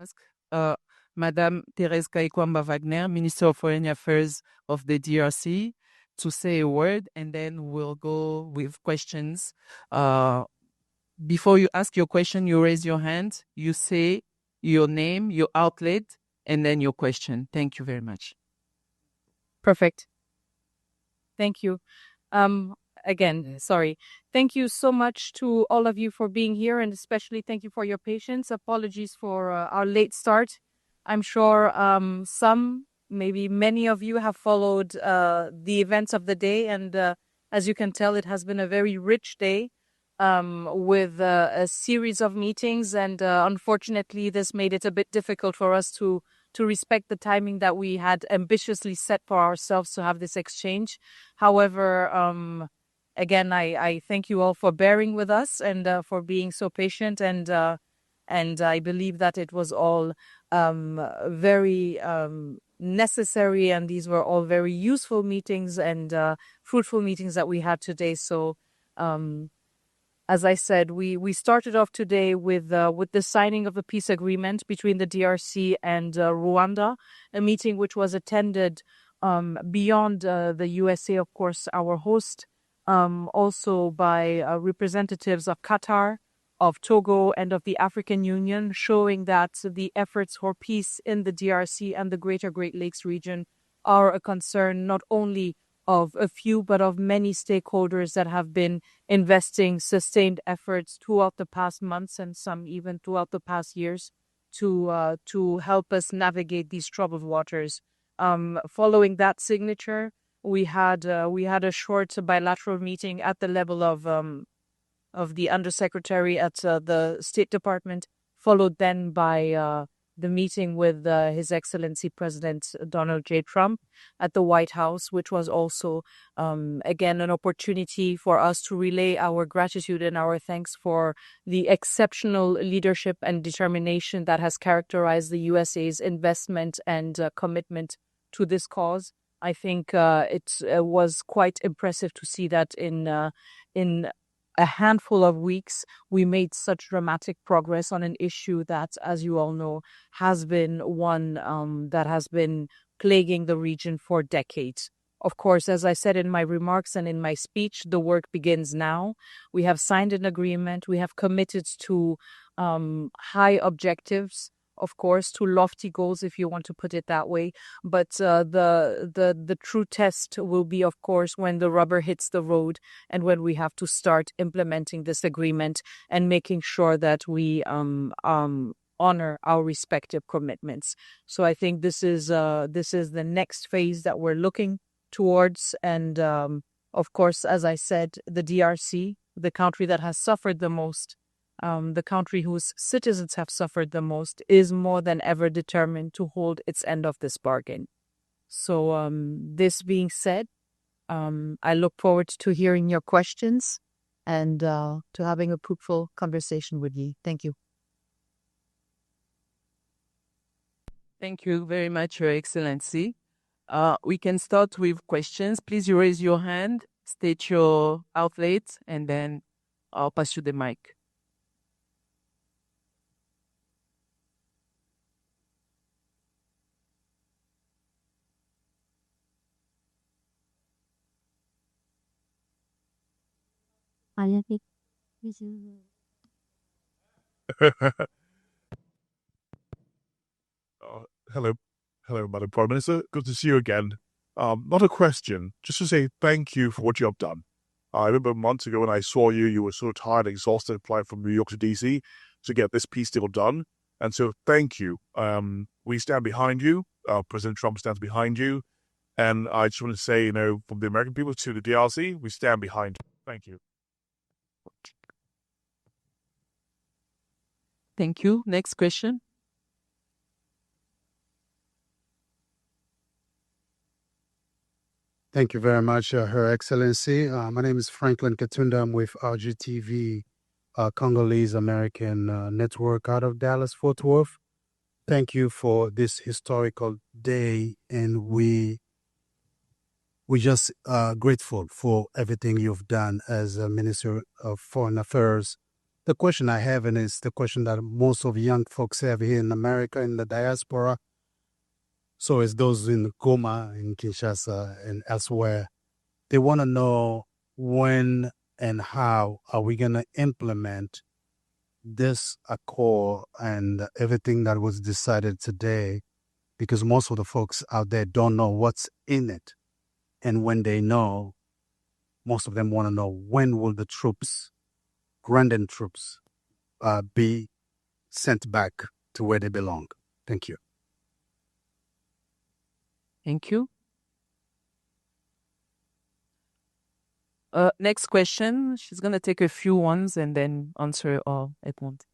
ask Madame Thérèse Kayikwamba Wagner, Minister of Foreign Affairs of the DRC, to say a word, and then we'll go with questions. Before you ask your question, you raise your hand, you say your name, your outlet, and then your question. Thank you very much. Perfect. Thank you. Again, sorry. Thank you so much to all of you for being here, and especially thank you for your patience. Apologies for our late start. I'm sure some, maybe many of you have followed the events of the day, and as you can tell, it has been a very rich day with a series of meetings, and unfortunately, this made it a bit difficult for us to respect the timing that we had ambitiously set for ourselves to have this exchange. However, again, I thank you all for bearing with us and for being so patient, and I believe that it was all very necessary, and these were all very useful meetings and fruitful meetings that we had today. So, as I said, we started off today with the signing of a peace agreement between the DRC and Rwanda, a meeting which was attended beyond the USA, of course, our host, also by representatives of Qatar, of Togo, and of the African Union, showing that the efforts for peace in the DRC and the Greater Great Lakes region are a concern not only of a few, but of many stakeholders that have been investing sustained efforts throughout the past months and some even throughout the past years to help us navigate these troubled waters. Following that signature, we had a short bilateral meeting at the level of the Undersecretary at the State Department, followed then by the meeting with His Excellency President Donald J. Trump at the White House, which was also, again, an opportunity for us to relay our gratitude and our thanks for the exceptional leadership and determination that has characterized the USA's investment and commitment to this cause. I think it was quite impressive to see that in a handful of weeks, we made such dramatic progress on an issue that, as you all know, has been one that has been plaguing the region for decades. Of course, as I said in my remarks and in my speech, the work begins now. We have signed an agreement. We have committed to high objectives, of course, to lofty goals, if you want to put it that way. But the true test will be, of course, when the rubber hits the road and when we have to start implementing this agreement and making sure that we honor our respective commitments. So I think this is the next phase that we're looking towards. And of course, as I said, the DRC, the country that has suffered the most, the country whose citizens have suffered the most, is more than ever determined to hold its end of this bargain. So this being said, I look forward to hearing your questions and to having a fruitful conversation with you. Thank you. Thank you very much, Your Excellency. We can start with questions. Please, you raise your hand, state your outlet, and then I'll pass you the mic. Hello, Madam Prime Minister. Good to see you again. Not a question, just to say thank you for what you have done. I remember months ago when I saw you, you were so tired and exhausted flying from New York to DC to get this peace deal done. And so thank you. We stand behind you. President Trump stands behind you. And I just want to say, from the American people to the DRC, we stand behind you. Thank you. Thank you. Next question. Thank you very much, Her Excellency. My name is Franklin Katunda. I'm with RGTV, Congolese American Network out of Dallas, Fort Worth. Thank you for this historical day, and we just grateful for everything you've done as a Minister of Foreign Affairs The question I have, and it's the question that most of young folks have here in America, in the diaspora, so as those in Goma, in Kinshasa, and elsewhere, they want to know when and how are we going to implement this accord and everything that was decided today, because most of the folks out there don't know what's in it. And when they know, most of them want to know when will the troops, Rwandan troops, be sent back to where they belong. Thank you. Thank you. Next question. She's going to take a few ones and then answer all at once.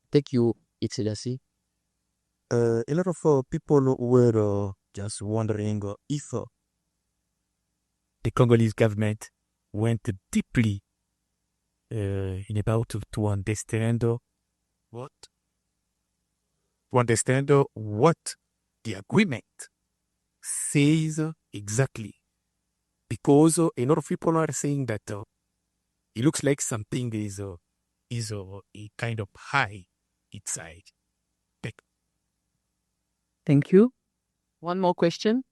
Thank you, Itsidasi. A lot of people were just wondering if the Congolese government went deeply in about to understand what the agreement says exactly, because a lot of people are saying that it looks like something is a kind of high inside. Thank you. One more question.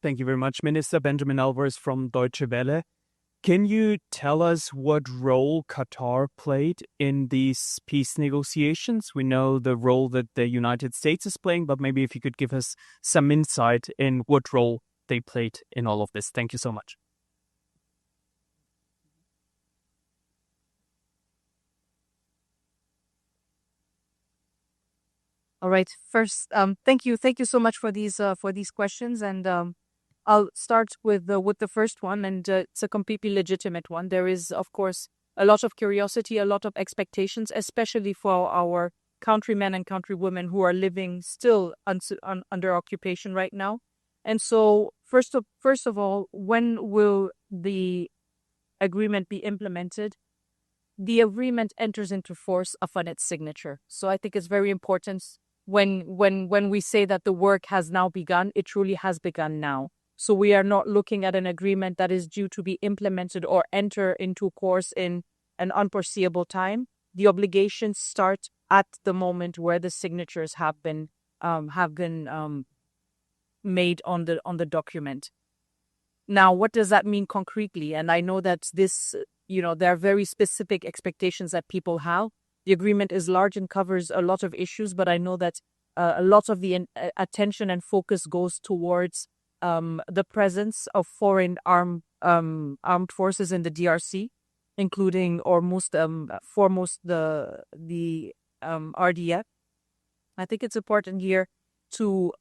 Thank you very much, Minister. Benjamin Alvarez from Deutsche Welle. Can you tell us what role Qatar played in these peace negotiations? We know the role that the United States is playing, but maybe if you could give us some insight in what role they played in all of this. Thank you so much. All right. First, thank you so much for these questions, and I'll start with the first one, and it's a completely legitimate one. There is, of course, a lot of curiosity, a lot of expectations, especially for our countrymen and countrywomen who are living still under occupation right now. And so, first of all, when will the agreement be implemented? The agreement enters into force upon its signature. So I think it's very important when we say that the work has now begun, it truly has begun now. So we are not looking at an agreement that is due to be implemented or enter into course in an unforeseeable time. The obligations start at the moment where the signatures have been made on the document. Now, what does that mean concretely? And I know that this, there are very specific expectations that people have. The agreement is large and covers a lot of issues, but I know that a lot of the attention and focus goes towards the presence of foreign armed forces in the DRC, including or foremost the RDF. I think it's important here to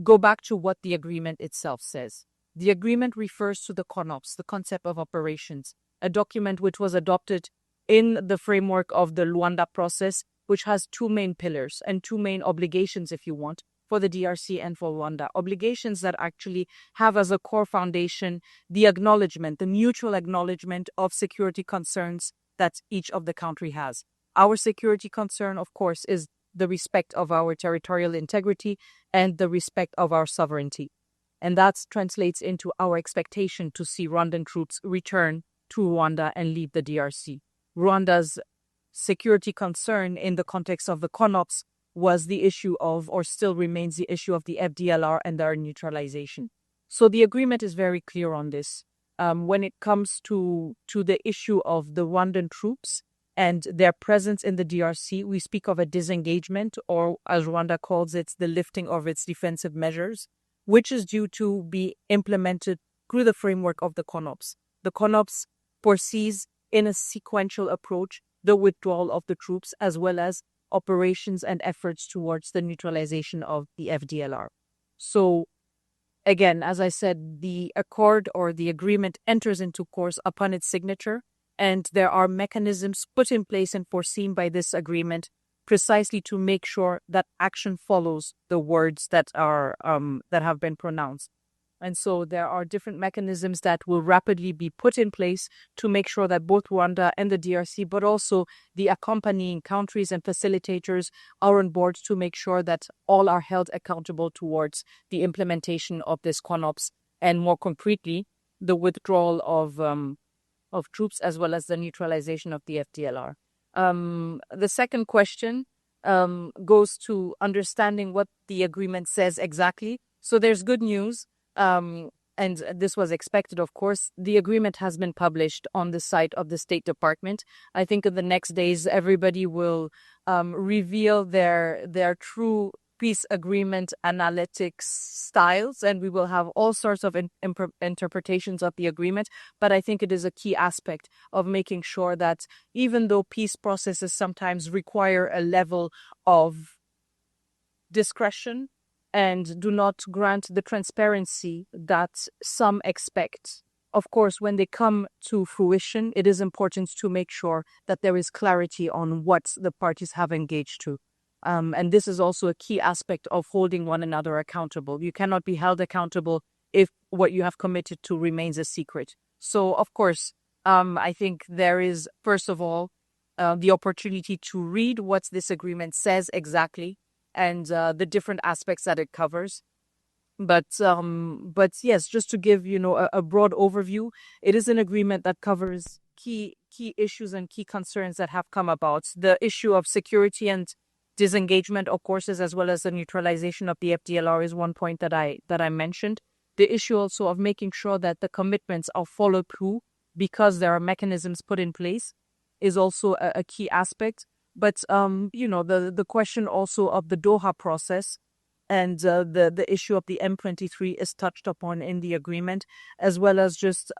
go back to what the agreement itself says. The agreement refers to the CONOPS, the concept of operations, a document which was adopted in the framework of the Rwanda process, which has two main pillars and two main obligations, if you want, for the DRC and for Rwanda. Obligations that actually have as a core foundation the acknowledgement, the mutual acknowledgement of security concerns that each of the country has. Our security concern, of course, is the respect of our territorial integrity and the respect of our sovereignty. And that translates into our expectation to see Rwandan troops return to Rwanda and leave the DRC. Rwanda's security concern in the context of the CONOPS was the issue of, or still remains the issue of, the FDLR and their neutralization. So the agreement is very clear on this. When it comes to the issue of the Rwandan troops and their presence in the DRC, we speak of a disengagement, or as Rwanda calls it, the lifting of its defensive measures, which is due to be implemented through the framework of the CONOPS. The CONOPS foresees in a sequential approach the withdrawal of the troops as well as operations and efforts towards the neutralization of the FDLR. So again, as I said, the accord or the agreement enters into force upon its signature, and there are mechanisms put in place and foreseen by this agreement precisely to make sure that action follows the words that are that have been pronounced. And so there are different mechanisms that will rapidly be put in place to make sure that both Rwanda and the DRC, but also the accompanying countries and facilitators, are on board to make sure that all are held accountable towards the implementation of this CONOPS, and more concretely, the withdrawal of troops as well as the neutralization of the FDLR. The second question goes to understanding what the agreement says exactly. So there's good news. And this was expected, of course. The agreement has been published on the site of the State Department. I think in the next days, everybody will reveal their true peace agreement analytics styles, and we will have all sorts of interpretations of the agreement. But I think it is a key aspect of making sure that even though peace processes sometimes require a level of discretion and do not grant the transparency that some expect, of course, when they come to fruition, it is important to make sure that there is clarity on what the parties have engaged to. And this is also a key aspect of holding one another accountable. You cannot be held accountable if what you have committed to remains a secret. So, of course, I think there is, first of all, the opportunity to read what this agreement says exactly, and the different aspects that it covers. But yes, just to give a broad overview, it is an agreement that covers key issues and key concerns that have come about. The issue of security and disengagement of courses, as well as the neutralization of the FDLR, is one point that I mentioned. The issue also of making sure that the commitments are followed through because there are mechanisms put in place is also a key aspect. But the question also of the Doha process and the issue of the M23 is touched upon in the agreement, as well as just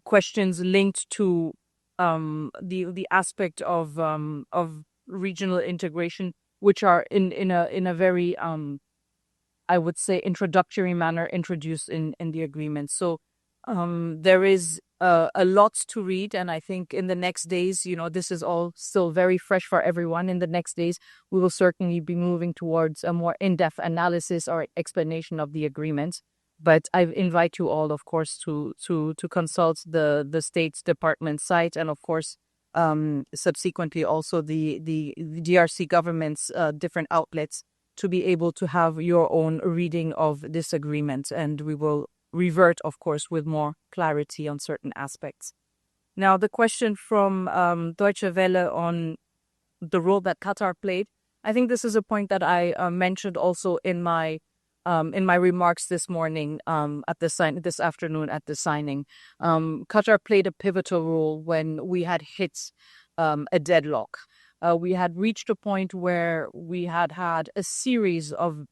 questions linked to the aspect of regional integration, which are in a very I would say introductory manner introduced in the agreement. So there is a lot to read, and I think in the next days, this is all still very fresh for everyone. In the next days, we will certainly be moving towards a more in-depth analysis or explanation of the agreement. But I invite you all, of course, to consult the State Department site, and of course, subsequently also the DRC government's different outlets, to be able to have your own reading of this agreement. And we will revert, of course, with more clarity on certain aspects. Now, the question from Deutsche Welle on the role that Qatar played, I think this is a point that I mentioned also in my remarks this morning this afternoon at the signing. Qatar played a pivotal role when we had hit a deadlock. We had reached a point where we had a series of,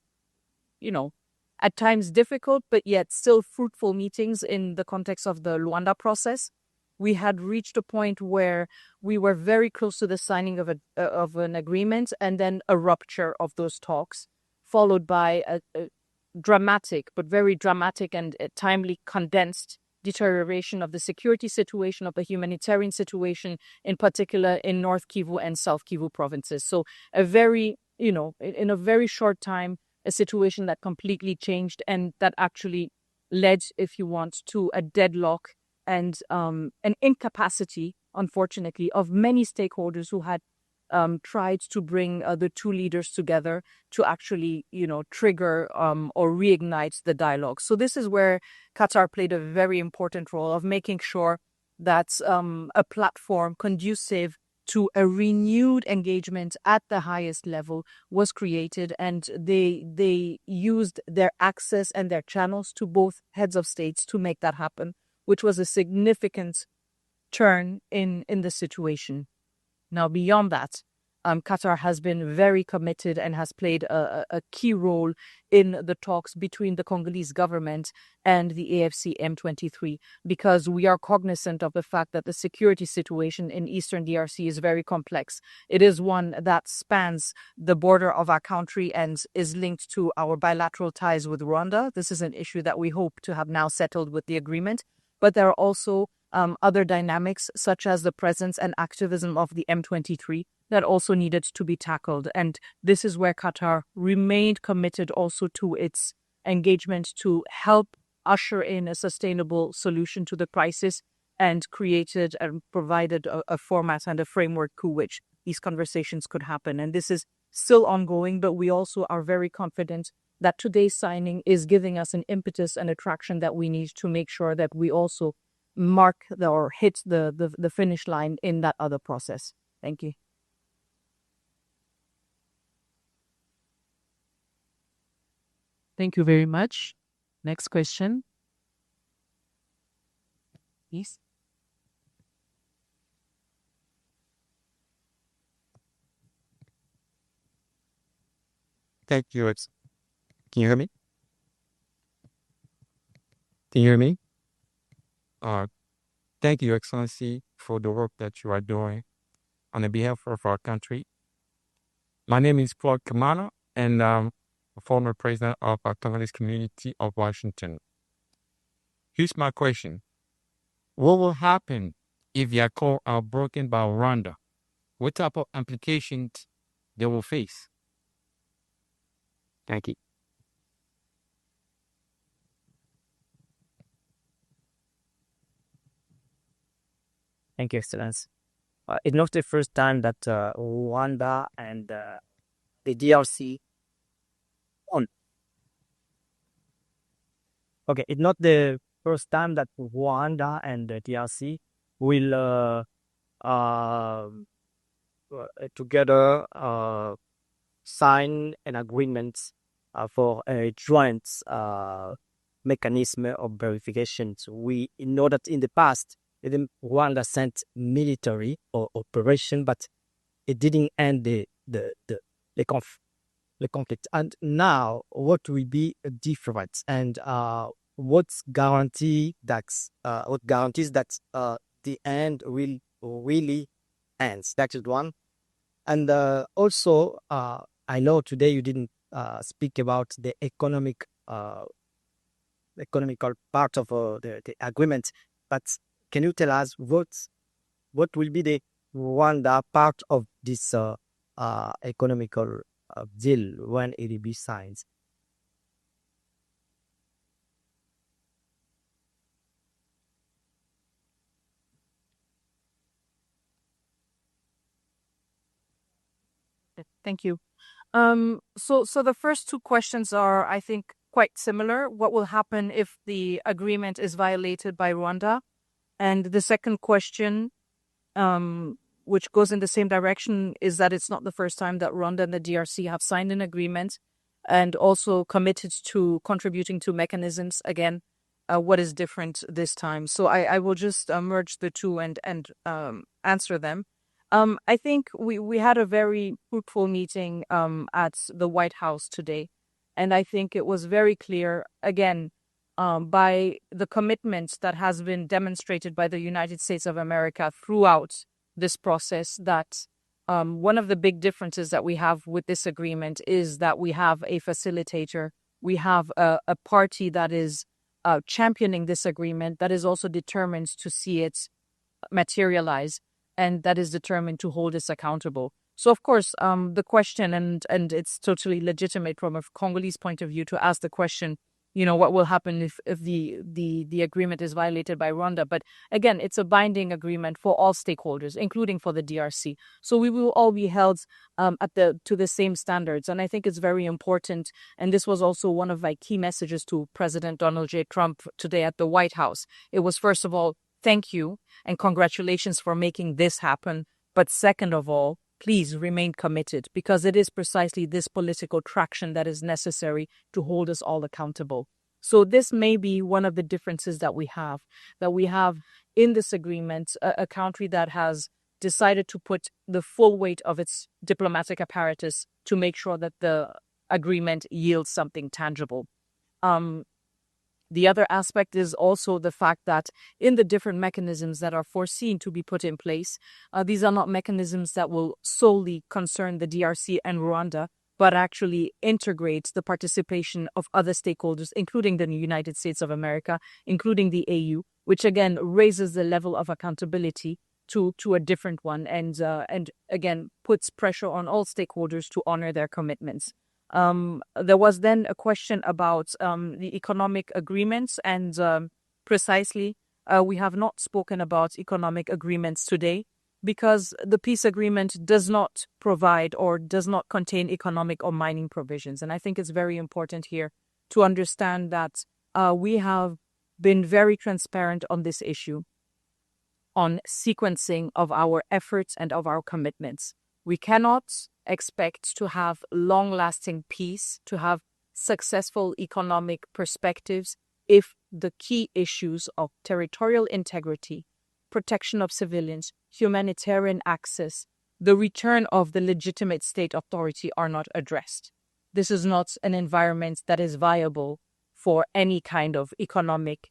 at times difficult, but yet still fruitful meetings in the context of the Rwanda process. We had reached a point where we were very close to the signing of an agreement, and then a rupture of those talks, followed by a dramatic, but very dramatic and timely condensed deterioration of the security situation, of the humanitarian situation, in particular in North Kivu and South Kivu provinces. So a very, in a very short time, a situation that completely changed, and that actually led, if you want, to a deadlock and an incapacity, unfortunately, of many stakeholders who had tried to bring the two leaders together to actually, trigger or reignite the dialogue. So this is where Qatar played a very important role of making sure that a platform conducive to a renewed engagement at the highest level was created, and they used their access and their channels to both heads of states to make that happen, which was a significant turn in the situation. Now, beyond that, Qatar has been very committed and has played a key role in the talks between the Congolese government and the AFC M23, because we are cognizant of the fact that the security situation in Eastern DRC is very complex. It is one that spans the border of our country and is linked to our bilateral ties with Rwanda. This is an issue that we hope to have now settled with the agreement. But there are also other dynamics, such as the presence and activism of the M23, that also needed to be tackled. And this is where Qatar remained committed also to its engagement to help usher in a sustainable solution to the crisis, and created and provided a format and a framework through which these conversations could happen. And this is still ongoing, but we also are very confident that today's signing is giving us an impetus and a traction that we need to make sure that we also mark or hit the finish line in that other process. Thank you. Thank you very much. Next question. Please. Thank you. Can you hear me? Can you hear me? Thank you, Excellency, for the work that you are doing on the behalf of our country. My name is Claude Kamana, and I'm a former president of our Congolese community of Washington. Here's my question. What will happen if the accords are broken by Rwanda? What type of implications they will face? Thank you. Thank you, Excellence. It's not the first time that Rwanda and the DRC on. Okay, it's not the first time that Rwanda and the DRC will together sign an agreement for a joint mechanism of verification. We know that in the past, Rwanda sent military or operation, but it didn't end the conflict. And now, what will be different? And what guarantees that the end will really end? That is one. And also, I know today you didn't speak about the economical part of the agreement, but can you tell us what will be the Rwanda part of this economical deal when it will be signed? Thank you. So the first two questions are, I think, quite similar. What will happen if the agreement is violated by Rwanda? And the second question, which goes in the same direction, is that it's not the first time that Rwanda and the DRC have signed an agreement and also committed to contributing to mechanisms. Again, what is different this time? So I will just merge the two and answer them. I think we had a very fruitful meeting at the White House today. And I think it was very clear, again, by the commitment that has been demonstrated by the United States of America throughout this process, that one of the big differences that we have with this agreement is that we have a facilitator. We have a party that is championing this agreement, that is also determined to see it materialize, and that is determined to hold us accountable. So, of course, the question, and it's totally legitimate from a Congolese point of view to ask the question, what will happen if the agreement is violated by Rwanda? But again, it's a binding agreement for all stakeholders, including for the DRC. So we will all be held to the same standards. And I think it's very important. And this was also one of my key messages to President Donald J. Trump today at the White House. It was, first of all, thank you and congratulations for making this happen. But second of all, please remain committed, because it is precisely this political traction that is necessary to hold us all accountable. So this may be one of the differences that we have in this agreement, a country that has decided to put the full weight of its diplomatic apparatus to make sure that the agreement yields something tangible. The other aspect is also the fact that in the different mechanisms that are foreseen to be put in place, these are not mechanisms that will solely concern the DRC and Rwanda, but actually integrate the participation of other stakeholders, including the United States of America, including the AU, which again raises the level of accountability to a different one, and again puts pressure on all stakeholders to honor their commitments. There was then a question about the economic agreements, and precisely we have not spoken about economic agreements today because the peace agreement does not provide or does not contain economic or mining provisions. And I think it's very important here to understand that we have been very transparent on this issue, on sequencing of our efforts and of our commitments. We cannot expect to have long-lasting peace, to have successful economic perspectives if the key issues of territorial integrity, protection of civilians, humanitarian access, the return of the legitimate state authority are not addressed. This is not an environment that is viable for any kind of economic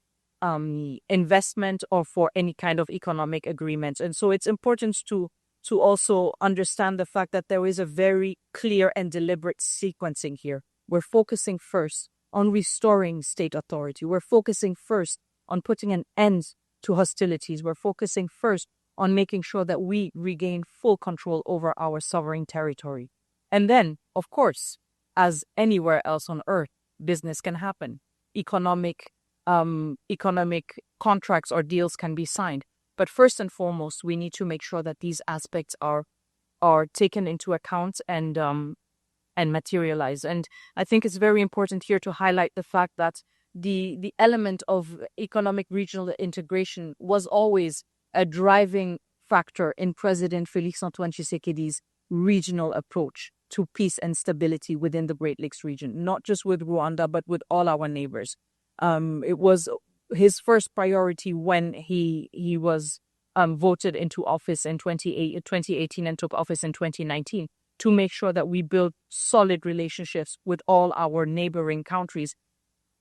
investment or for any kind of economic agreement. And so it's important to also understand the fact that there is a very clear and deliberate sequencing here. We're focusing first on restoring state authority. We're focusing first on putting an end to hostilities. We're focusing first on making sure that we regain full control over our sovereign territory. And then, of course, as anywhere else on earth, business can happen. Economic contracts or deals can be signed. But first and foremost, we need to make sure that these aspects are taken into account and materialize. And I think it's very important here to highlight the fact that the element of economic regional integration was always a driving factor in President Félix-Antoine Tshisekedi's regional approach to peace and stability within the Great Lakes region, not just with Rwanda, but with all our neighbors. It was his first priority when he was voted into office in 2018 and took office in 2019 to make sure that we build solid relationships with all our neighboring countries,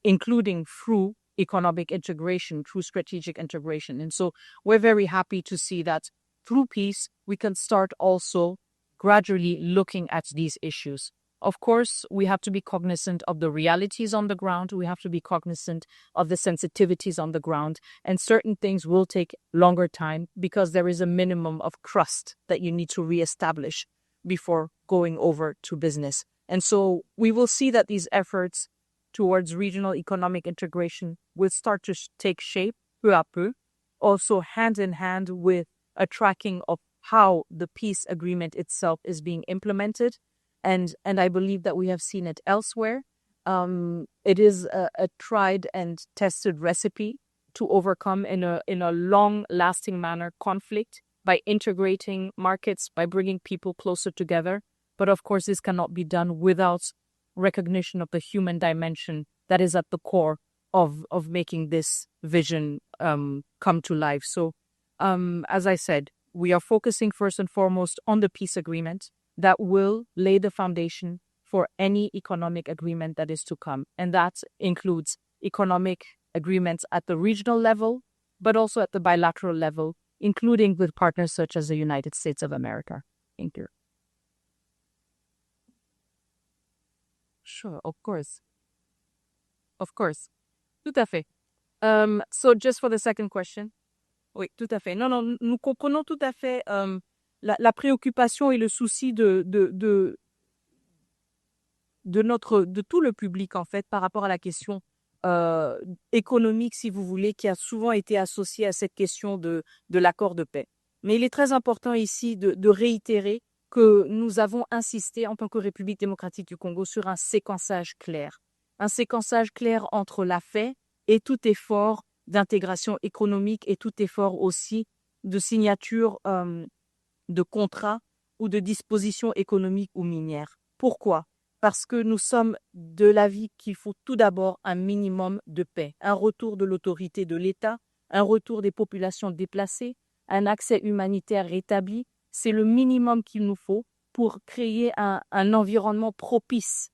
including through economic integration, through strategic integration. And so we're very happy to see that through peace, we can start also gradually looking at these issues. Of course, we have to be cognizant of the realities on the ground. We have to be cognizant of the sensitivities on the ground. And certain things will take longer time because there is a minimum of trust that you need to reestablish before going over to business. And so we will see that these efforts towards regional economic integration will start to take shape peu à peu, also hand in hand with a tracking of how the peace agreement itself is being implemented. And I believe that we have seen it elsewhere. It is a tried and tested recipe to overcome in a long-lasting manner conflict by integrating markets, by bringing people closer together. But of course, this cannot be done without recognition of the human dimension that is at the core of making this vision come to life. So, as I said, we are focusing first and foremost on the peace agreement that will lay the foundation for any economic agreement that is to come. And that includes economic agreements at the regional level, but also at the bilateral level, including with partners such as the United States of America. Thank you. Sure, of course. Of course. Tout à fait. So just for the second question. Oui, tout à fait. Non, nous comprenons tout à fait la préoccupation et le souci de tout le public, en fait, par rapport à la question économique, si vous voulez, qui a souvent été associée à cette question de l'accord de paix. Mais il est très important ici de réitérer que nous avons insisté en tant que République démocratique du Congo sur un séquençage clair. Un séquençage clair entre la paix et tout effort d'intégration économique et tout effort aussi de signature de contrats ou de dispositions économiques ou minières. Pourquoi? Parce que nous sommes de l'avis qu'il faut tout d'abord un minimum de paix, un retour de l'autorité de l'État, un retour des populations déplacées, un accès humanitaire rétabli, c'est le minimum qu'il nous faut pour créer un environnement propice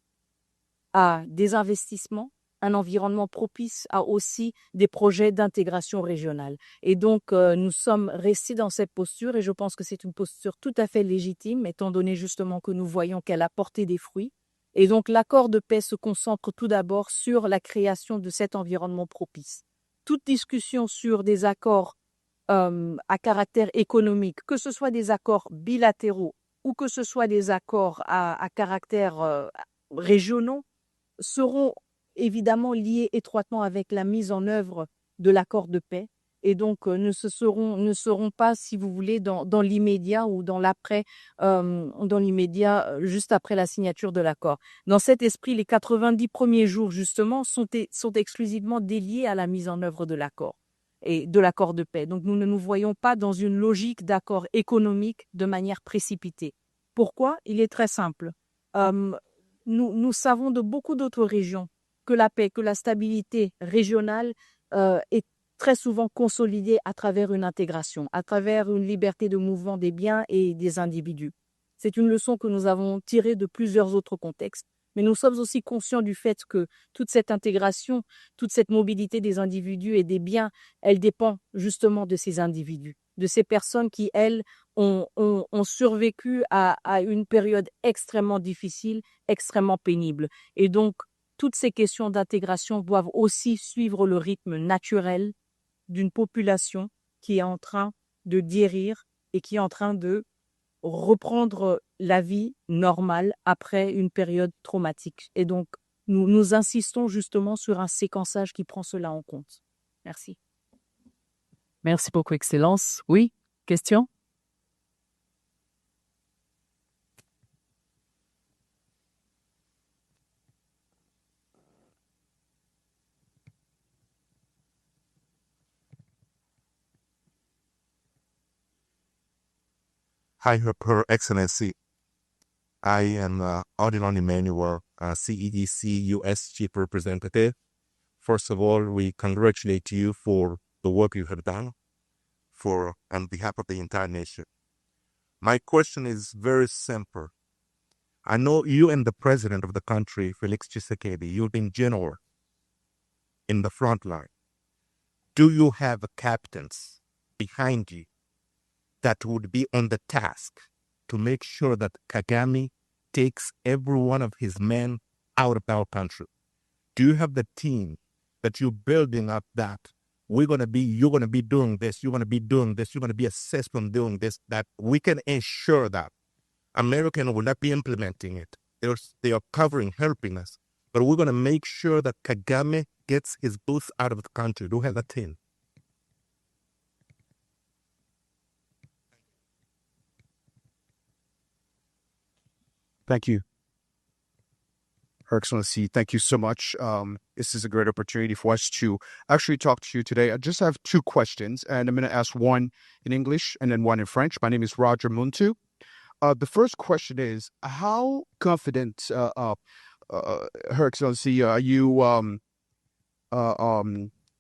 à des investissements, un environnement propice à aussi des projets d'intégration régionale. Et donc, nous sommes restés dans cette posture et je pense que c'est une posture tout à fait légitime, étant donné justement que nous voyons qu'elle a porté des fruits. Et donc, l'accord de paix se concentre tout d'abord sur la création de cet environnement propice. Toute discussion sur des accords à caractère économique, que ce soit des accords bilatéraux ou que ce soit des accords à caractère régionaux, seront évidemment liés étroitement avec la mise en œuvre de l'accord de paix et donc ne seront pas, si vous voulez, dans l'immédiat ou dans l'immédiat, juste après la signature de l'accord. Dans cet esprit, les 90 premiers jours, justement, sont exclusivement dédiés à la mise en œuvre de l'accord et de l'accord de paix. Donc, nous ne nous voyons pas dans une logique d'accord économique de manière précipitée. Pourquoi? Il est très simple. Nous savons de beaucoup d'autres régions que la paix, que la stabilité régionale est très souvent consolidée à travers une intégration, à travers une liberté de mouvement des biens et des individus. C'est une leçon que nous avons tirée de plusieurs autres contextes, mais nous sommes aussi conscients du fait que toute cette intégration, toute cette mobilité des individus et des biens, elle dépend justement de ces individus, de ces personnes qui, elles, ont survécu à une période extrêmement difficile, extrêmement pénible. Et donc, toutes ces questions d'intégration doivent aussi suivre le rythme naturel d'une population qui est en train de guérir et qui est en train de reprendre la vie normale après une période traumatique. Et donc, nous insistons justement sur un séquençage qui prend cela en compte. Merci. Merci beaucoup, Excellence. Oui, question? Hi, Her Excellency. I am Odilon Emmanuel, CEDC U.S. Chief Representative. First of all, we congratulate you for the work you have done on behalf of the entire nation. My question is very simple. I know you and the president of the country, Felix Tshisekedi, you've been general in the front line. Do you have captains behind you that would be on the task to make sure that Kagame takes every one of his men out of our country? Do you have the team that you're building up that you're going to be doing this, you're going to be doing this, you're going to be assessed on doing this, that we can ensure that American will not be implementing it. They are covering, helping us, but we're going to make sure that Kagame gets his booth out of the country. Do you have a team? Thank you, Her Excellency. Thank you so much. This is a great opportunity for us to actually talk to you today. I just have two questions, and I'm going to ask one in English and then one in French. My name is Roger Muntu. The first question is, how confident, Her Excellency, are you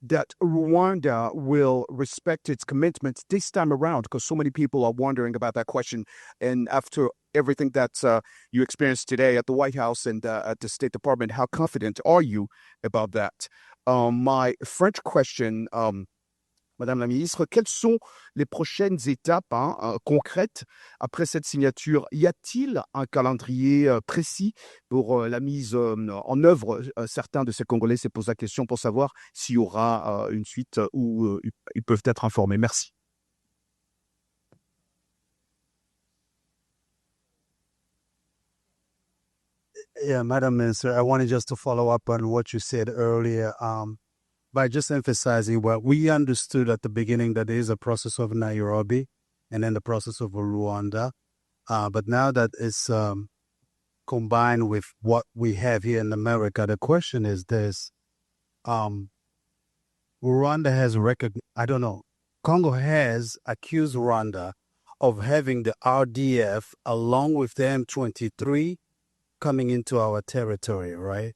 that Rwanda will respect its commitments this time around? Because so many people are wondering about that question. And after everything that you experienced today at the White House and at the State Department, how confident are you about that? My French question, Madame la Ministre, quelles sont les prochaines étapes concrètes après cette signature? Y a-t-il un calendrier précis pour la mise en œuvre? Certains de ces Congolais se posent la question pour savoir s'il y aura une suite où ils peuvent être informés. Merci. Yeah, Madam Minister, I wanted just to follow up on what you said earlier. By just emphasizing what we understood at the beginning, that there is a process of Nairobi and then the process of Rwanda. But now that it's combined with what we have here in America, the question is this. Rwanda has Congo has accused Rwanda of having the RDF along with the M23 coming into our territory, right?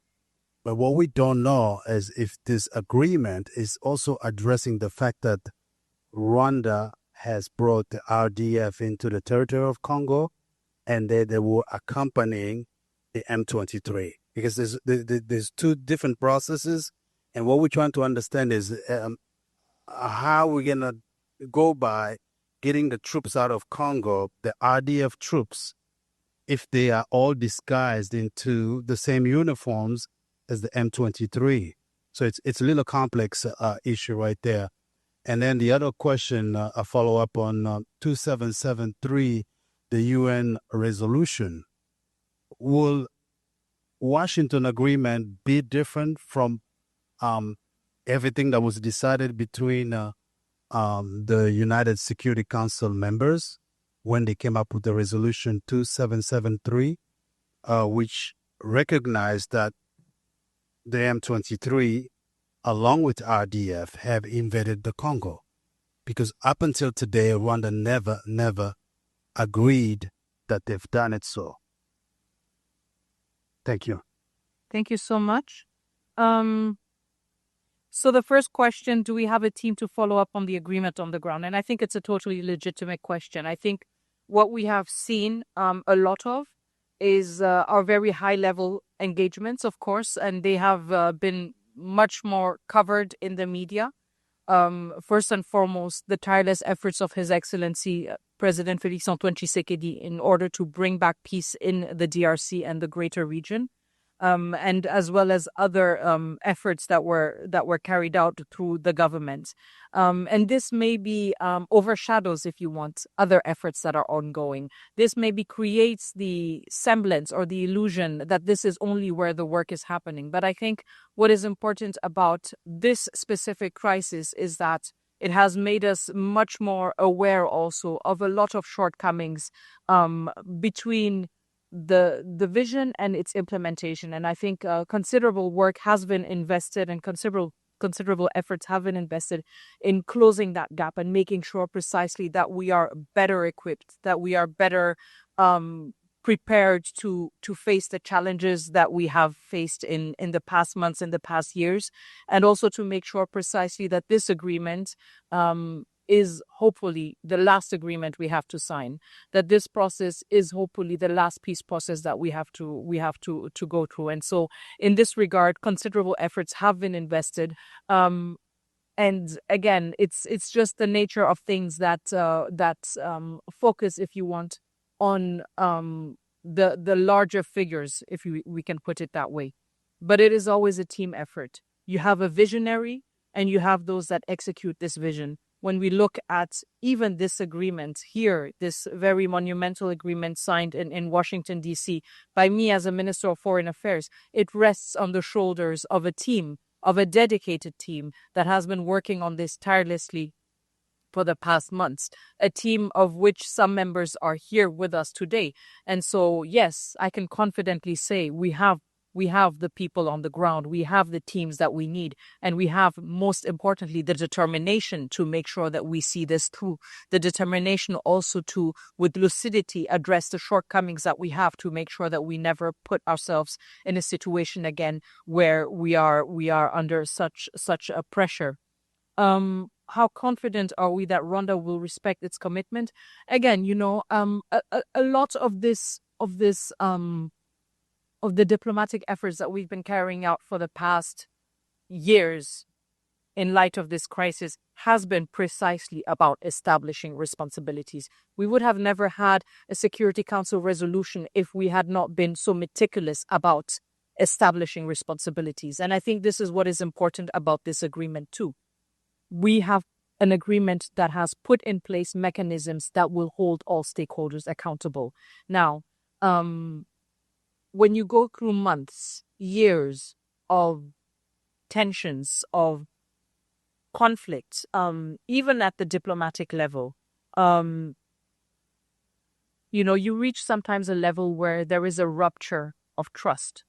But what we don't know is if this agreement is also addressing the fact that Rwanda has brought the RDF into the territory of Congo, and they were accompanying the M23, because there's two different processes, and what we're trying to understand is how we're gonna go by getting the troops out of Congo, the RDF troops, if they are all disguised into the same uniforms as the M23. So it's a little complex issue right there. And then the other question, a follow-up on 2773, the UN resolution. Will Washington agreement be different from everything that was decided between the United Security Council members when they came up with the resolution 2773, which recognized that the M23, along with RDF, have invaded the Congo? Because up until today, Rwanda never agreed that they've done it so. Thank you. Thank you so much. So the first question, do we have a team to follow up on the agreement on the ground? And I think it's a totally legitimate question. I think what we have seen a lot of is our very high-level engagements, of course, and they have been much more covered in the media. First and foremost, the tireless efforts of His Excellency President Félix-Antoine Tshisekedi in order to bring back peace in the DRC and the greater region. And as well as other efforts that were carried out through the government. And this maybe overshadows, if you want, other efforts that are ongoing. This maybe creates the semblance or the illusion that this is only where the work is happening. But I think what is important about this specific crisis is that it has made us much more aware also of a lot of shortcomings between the vision and its implementation. And I think considerable work has been invested and considerable efforts have been invested in closing that gap and making sure precisely that we are better equipped, that we are better prepared to face the challenges that we have faced in the past months, in the past years, and also to make sure precisely that this agreement is hopefully the last agreement we have to sign, that this process is hopefully the last peace process that we have to go through. And so in this regard, considerable efforts have been invested. And again, it's just the nature of things that focus, if you want, on the larger figures, if we can put it that way. But it is always a team effort. You have a visionary and you have those that execute this vision. When we look at even this agreement here, this very monumental agreement signed in Washington, D.C., by me as a Minister of Foreign Affairs, it rests on the shoulders of a team, of a dedicated team that has been working on this tirelessly for the past months, a team of which some members are here with us today. And so, yes, I can confidently say we have the people on the ground, we have the teams that we need, and we have, most importantly, the determination to make sure that we see this through, the determination also to, with lucidity, address the shortcomings that we have to make sure that we never put ourselves in a situation again where we are under such a pressure. How confident are we that Rwanda will respect its commitment? Again, a lot of the diplomatic efforts that we've been carrying out for the past years in light of this crisis has been precisely about establishing responsibilities. We would have never had a Security Council resolution if we had not been so meticulous about establishing responsibilities. And I think this is what is important about this agreement too. We have an agreement that has put in place mechanisms that will hold all stakeholders accountable. Now, when you go through months, years of tensions, of conflict, even at the diplomatic level, you reach sometimes a level where there is a rupture of trust.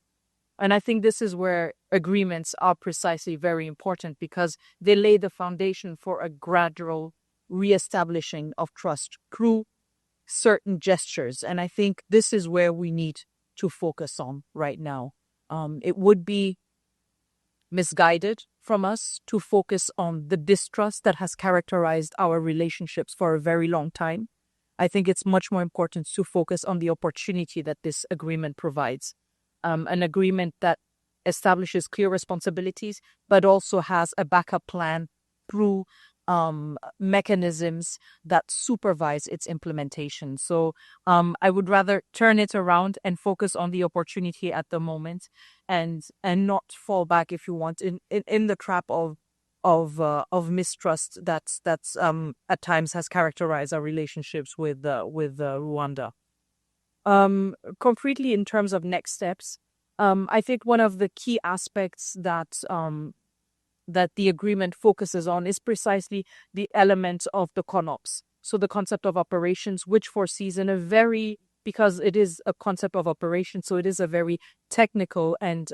And I think this is where agreements are precisely very important, because they lay the foundation for a gradual reestablishing of trust through certain gestures. And I think this is where we need to focus on right now. It would be misguided from us to focus on the distrust that has characterized our relationships for a very long time. I think it's much more important to focus on the opportunity that this agreement provides. An agreement that establishes clear responsibilities, but also has a backup plan through mechanisms that supervise its implementation. So I would rather turn it around and focus on the opportunity at the moment, and not fall back, if you want, in the trap of mistrust that's at times has characterized our relationships with Rwanda. Concretely, in terms of next steps, I think one of the key aspects that the agreement focuses on is precisely the element of the CONOPS. So the concept of operations, which foresees in a very, because it is a concept of operation, so it is a very technical and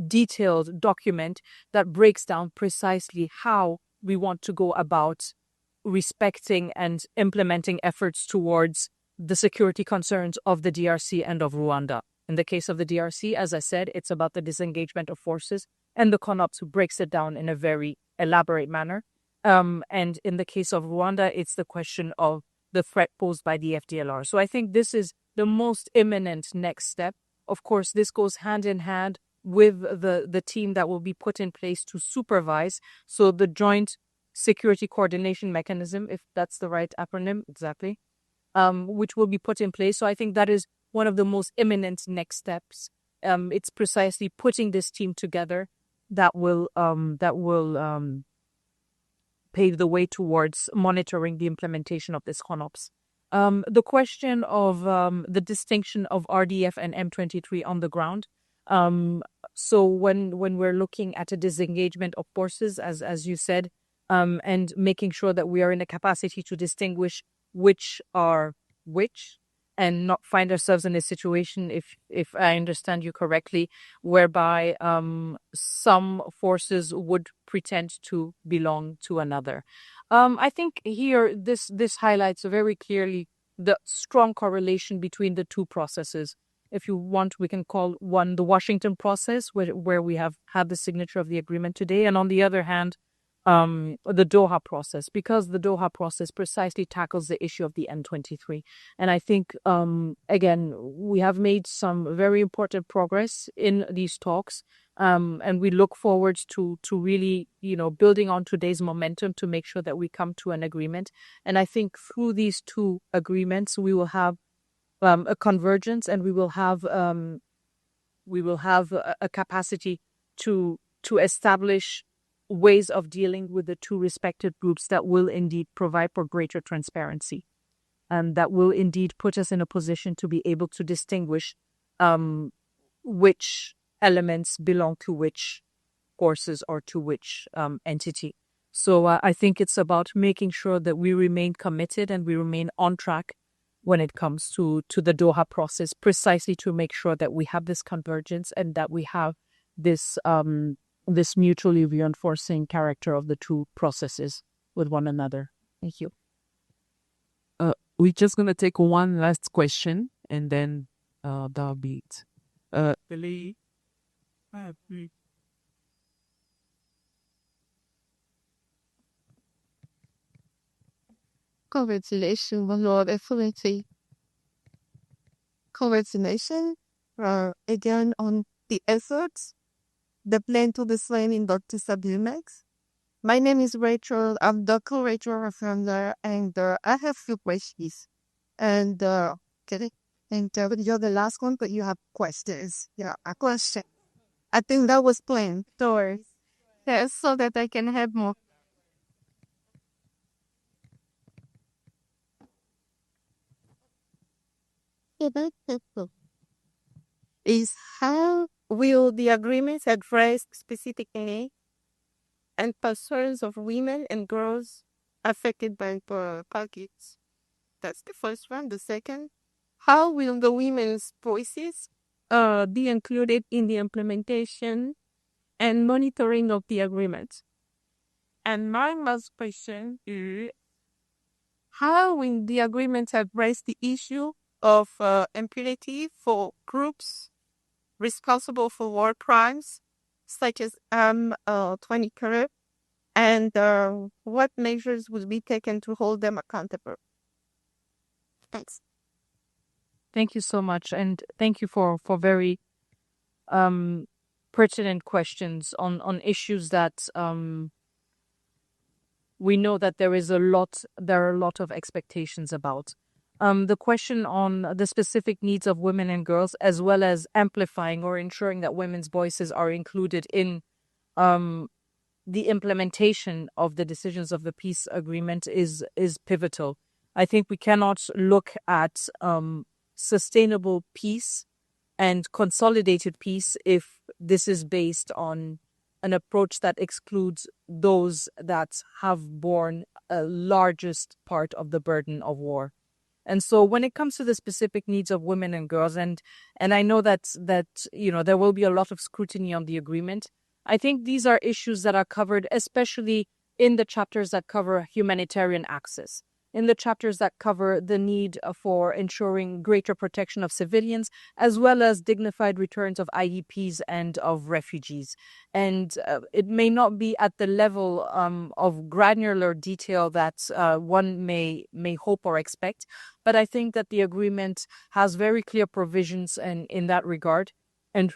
detailed document that breaks down precisely how we want to go about respecting and implementing efforts towards the security concerns of the DRC and of Rwanda. In the case of the DRC, as I said, it's about the disengagement of forces, and the CONOPS who breaks it down in a very elaborate manner. And in the case of Rwanda, it's the question of the threat posed by the FDLR. So I think this is the most imminent next step. Of course, this goes hand in hand with the team that will be put in place to supervise. So the Joint Security Coordination Mechanism, if that's the right acronym, exactly, which will be put in place. So I think that is one of the most imminent next steps. It's precisely putting this team together that will pave the way towards monitoring the implementation of this CONOPS. The question of the distinction of RDF and M23 on the ground. So when we're looking at a disengagement of forces, as you said, and making sure that we are in a capacity to distinguish which are which, and not find ourselves in a situation, if I understand you correctly, whereby some forces would pretend to belong to another. I think here this highlights very clearly the strong correlation between the two processes. If you want, we can call one the Washington process, where we have had the signature of the agreement today, and on the other hand, the Doha process, because the Doha process precisely tackles the issue of the M23. And I think, again, we have made some very important progress in these talks, and we look forward to really, building on today's momentum to make sure that we come to an agreement. And I think through these two agreements, we will have a convergence, and we will have a capacity to establish ways of dealing with the two respective groups that will indeed provide for greater transparency, and that will indeed put us in a position to be able to distinguish which elements belong to which forces or to which entity. So I think it's about making sure that we remain committed and we remain on track when it comes to the Doha process, precisely to make sure that we have this convergence and that we have this mutually reinforcing character of the two processes with one another. Thank you. We're just going to take one last question, and then that'll be it. Billy? Congratulations, Lord Excellency. Congratulations again on the efforts, the plan to the slain in the disagreements. My name is Rachel. I'm the co-Rachel Founder, and I have few questions. And okay, and you're the last one, but you have questions. Yeah, a question. I think that was planned. So, yes, so that I can have more. Is how will the agreements address specifically and concerns of women and girls affected by packets? That's the first one. The second, how will the women's voices be included in the implementation and monitoring of the agreement? And my last question is, how will the agreement address the issue of impunity for groups responsible for war crimes, such as M23, and what measures would be taken to hold them accountable? Thanks. Thank you so much, and thank you for very pertinent questions on issues that we know that there are a lot of expectations about. The question on the specific needs of women and girls, as well as amplifying or ensuring that women's voices are included in the implementation of the decisions of the peace agreement is pivotal. I think we cannot look at sustainable peace and consolidated peace if this is based on an approach that excludes those that have borne a largest part of the burden of war. And so when it comes to the specific needs of women and girls, and I know that there will be a lot of scrutiny on the agreement, I think these are issues that are covered, especially in the chapters that cover humanitarian access, in the chapters that cover the need for ensuring greater protection of civilians, as well as dignified returns of IDPs and of refugees. And it may not be at the level of granular detail that one may hope or expect, but I think that the agreement has very clear provisions in that regard, and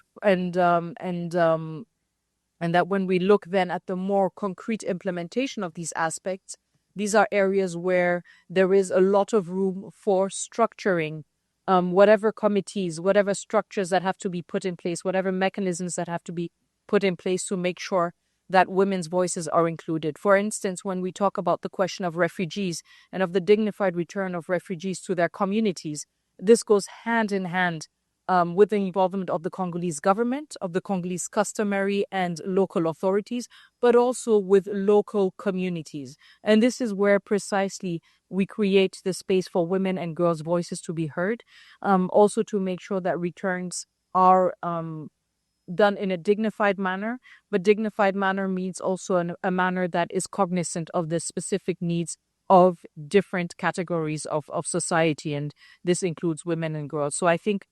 that when we look then at the more concrete implementation of these aspects, these are areas where there is a lot of room for structuring whatever committees, whatever structures that have to be put in place, whatever mechanisms that have to be put in place to make sure that women's voices are included. For instance, when we talk about the question of refugees and of the dignified return of refugees to their communities, this goes hand in hand with the involvement of the Congolese government, of the Congolese customary and local authorities, but also with local communities. And this is where precisely we create the space for women and girls' voices to be heard, also to make sure that returns are done in a dignified manner. But dignified manner means also a manner that is cognizant of the specific needs of different categories of society, and this includes women and girls. So I think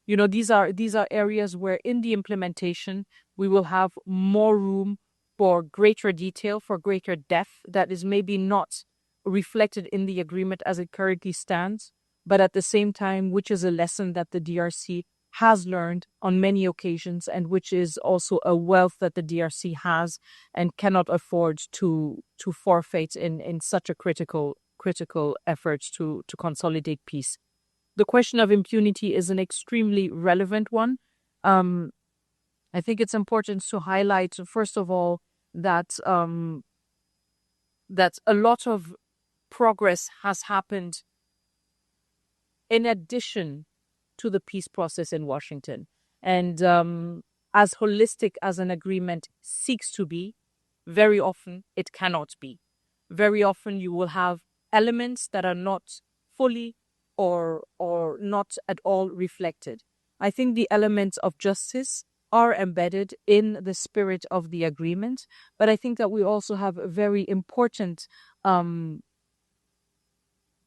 these are areas where in the implementation, we will have more room for greater detail, for greater depth that is maybe not reflected in the agreement as it currently stands, but at the same time, which is a lesson that the DRC has learned on many occasions, and which is also a wealth that the DRC has and cannot afford to forfeit in such a critical effort to consolidate peace. The question of impunity is an extremely relevant one. I think it's important to highlight, first of all, that that a lot of progress has happened in addition to the peace process in Washington. And as holistic as an agreement seeks to be, very often it cannot be. Very often you will have elements that are not fully or not at all reflected. I think the elements of justice are embedded in the spirit of the agreement, but I think that we also have very important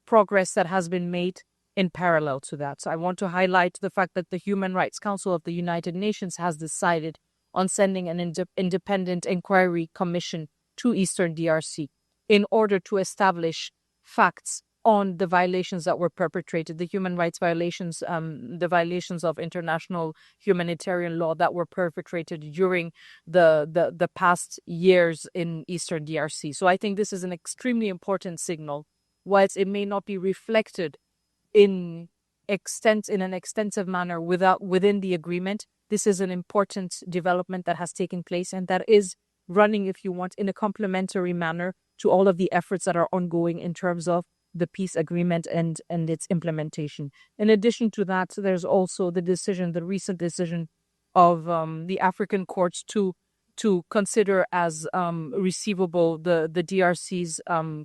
progress that has been made in parallel to that. So I want to highlight the fact that the Human Rights Council of the United Nations has decided on sending an independent inquiry commission to Eastern DRC in order to establish facts on the violations that were perpetrated, the human rights violations, the violations of international humanitarian law that were perpetrated during the past years in Eastern DRC. So I think this is an extremely important signal. Whilst it may not be reflected in an extensive manner within the agreement, this is an important development that has taken place and that is running, if you want, in a complementary manner to all of the efforts that are ongoing in terms of the peace agreement and its implementation. In addition to that, there's also the recent decision of the African courts to consider as receivable the DRC's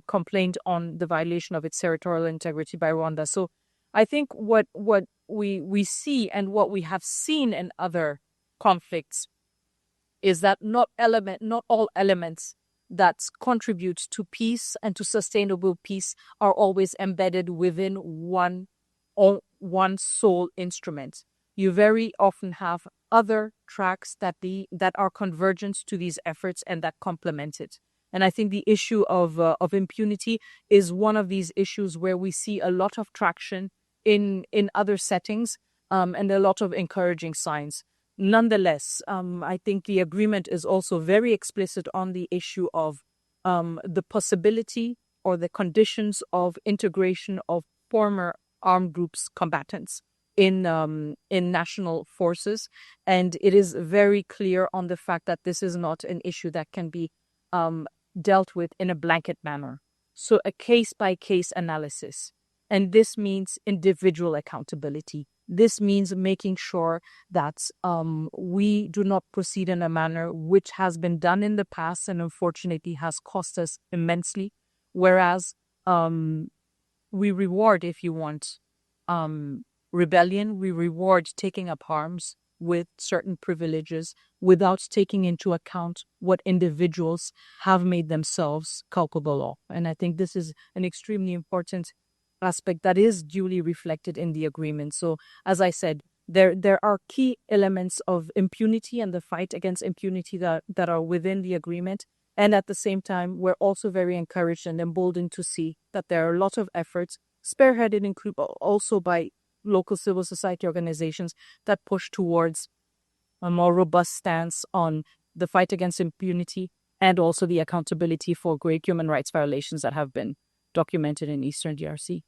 complaint on the violation of its territorial integrity by Rwanda. So I think what we see and what we have seen in other conflicts is that not all elements that contribute to peace and to sustainable peace are always embedded within one sole instrument. You very often have other tracks that are convergent to these efforts and that complement it. And I think the issue of impunity is one of these issues where we see a lot of traction in other settings, and a lot of encouraging signs. Nonetheless, I think the agreement is also very explicit on the issue of the possibility or the conditions of integration of former armed groups combatants in national forces. And it is very clear on the fact that this is not an issue that can be dealt with in a blanket manner. So a case-by-case analysis. And this means individual accountability. This means making sure that we do not proceed in a manner which has been done in the past and unfortunately has cost us immensely. Whereas we reward, if you want, rebellion, we reward taking up arms with certain privileges without taking into account what individuals have made themselves culpable of. And I think this is an extremely important aspect that is duly reflected in the agreement. So, as I said, there are key elements of impunity and the fight against impunity that are within the agreement. And at the same time, we're also very encouraged and emboldened to see that there are a lot of efforts, spearheaded also by local civil society organizations, that push towards a more robust stance on the fight against impunity and also the accountability for great human rights violations that have been documented in Eastern DRC.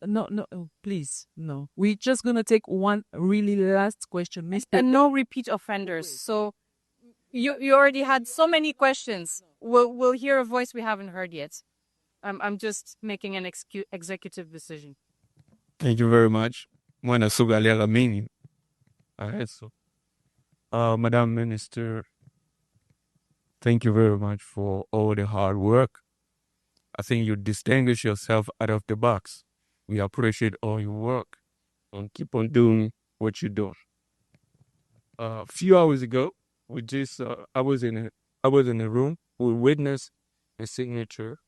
No, please, no. We're just going to take one really last question. Mr. And no repeat offenders. So you already had so many questions. We'll hear a voice we haven't heard yet. I'm just making an executive decision. Thank you very much. Mwana sugalia mini. Alright, so Madam Minister, thank you very much for all the hard work. I think you distinguish yourself out of the box. We appreciate all your work and keep on doing what you do. A few hours ago, I was in a room. We witnessed a signature,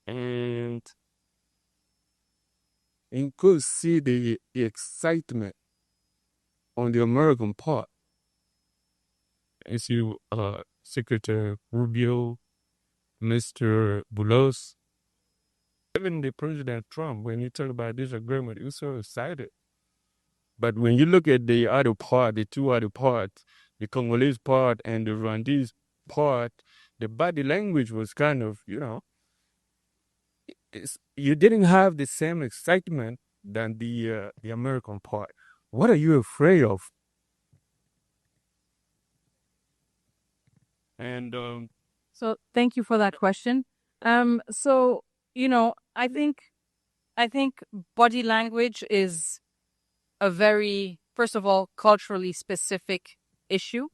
and you could see the excitement on the American part. As you, Secretary Rubio, Mr. Boulos, even the President Trump, when you talk about this agreement, he was so excited. But when you look at the other part, the two other parts, the Congolese part and the Rwandese part, the body language was kind of, you didn't have the same excitement than the American part. What are you afraid of? And so thank you for that question. So I think body language is a very, first of all, culturally specific issue.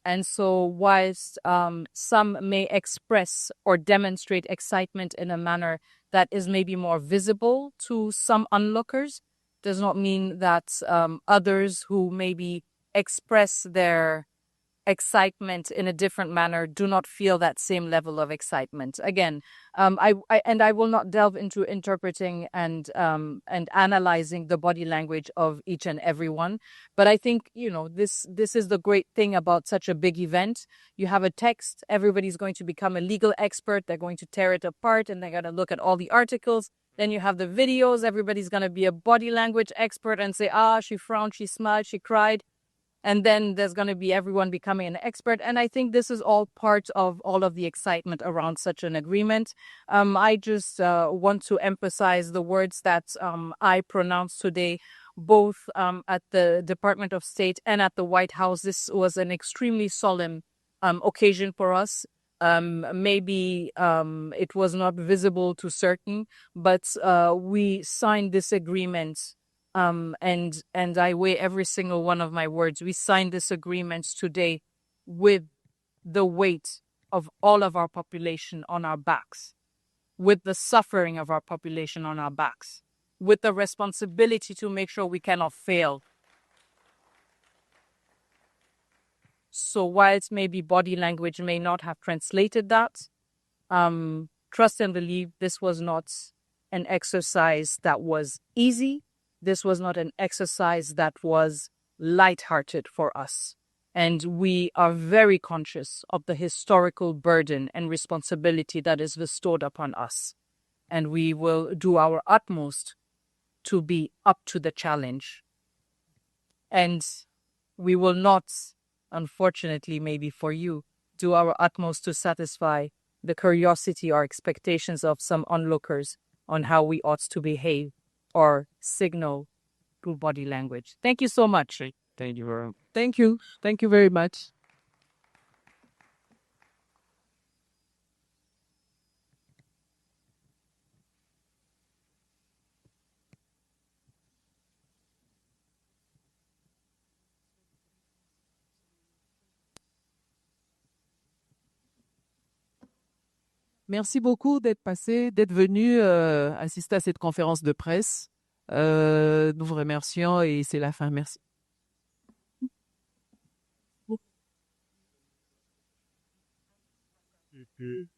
And so whilst some may express or demonstrate excitement in a manner that is maybe more visible to some onlookers, does not mean that others who maybe express their excitement in a different manner do not feel that same level of excitement. Again, I will not delve into interpreting and analyzing the body language of each and every one. But I think, this is the great thing about such a big event. You have a text, everybody's going to become a legal expert, they're going to tear it apart and they're going to look at all the articles. Then you have the videos, everybody's going to be a body language expert and say, she frowned, she smiled, she cried. And then there's going to be everyone becoming an expert. And I think this is all part of all of the excitement around such an agreement. I just want to emphasize the words that I pronounced today, both at the Department of State and at the White House. This was an extremely solemn occasion for us. Maybe it was not visible to certain, but we signed this agreement. And I weigh every single one of my words. We signed this agreement today with the weight of all of our population on our backs, with the suffering of our population on our backs, with the responsibility to make sure we cannot fail. So whilst maybe body language may not have translated that, trust and believe this was not an exercise that was easy. This was not an exercise that was lighthearted for us. And we are very conscious of the historical burden and responsibility that is bestowed upon us. And we will do our utmost to be up to the challenge. And we will not, unfortunately, maybe for you, do our utmost to satisfy the curiosity or expectations of some onlookers on how we ought to behave or signal through body language. Thank you so much. Thank you very much. Thank you. Thank you very much. Merci beaucoup d'être passé, d'être venu assister à cette conférence de presse. Nous vous remercions et c'est la fin. Merci. Mm-hmm.